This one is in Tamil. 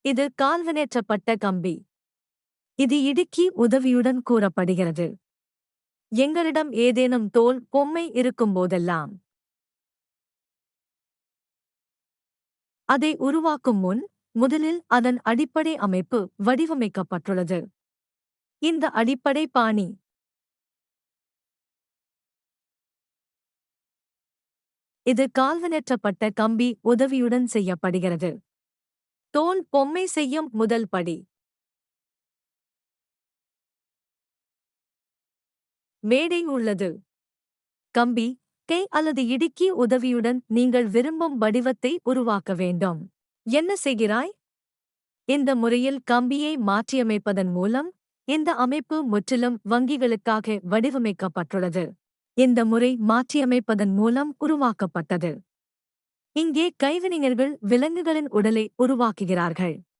இது கால்வனேற்றப்பட்ட கம்பி. இது இடுக்கி உதவியுடன் கூறப்படுகிறது. எங்களிடம் ஏதேனும் தோல் பொம்மை இருக்கும்போதெல்லாம் அதை உருவாக்கும் முன் முதலில் அதன் அடிப்படை அமைப்பு வடிவமைக்கப்பட்டுள்ளது. இந்த அடிப்படை பாணி இது கால்வனேற்றப்பட்ட கம்பி உதவியுடன் செய்யப்படுகிறது. தோல் பொம்மை செய்யும் முதல் படி. மேடை உள்ளது. கம்பி, கை அல்லது இடுக்கி உதவியுடன் நீங்கள் விரும்பும் வடிவத்தை உருவாக்க வேண்டும். என்ன செய்கிறாய்? இந்த முறையில் கம்பியை மாற்றியமைப்பதன் மூலம் இந்த அமைப்பு முற்றிலும் வங்கிகளுக்காக வடிவமைக்கப்பட்டுள்ளது. இந்த முறை மாற்றியமைப்பதன் மூலம் உருவாக்கப்பட்டது. இங்கே கைவினைஞர்கள் விலங்குகளின் உடலை உருவாக்குகிறார்கள்.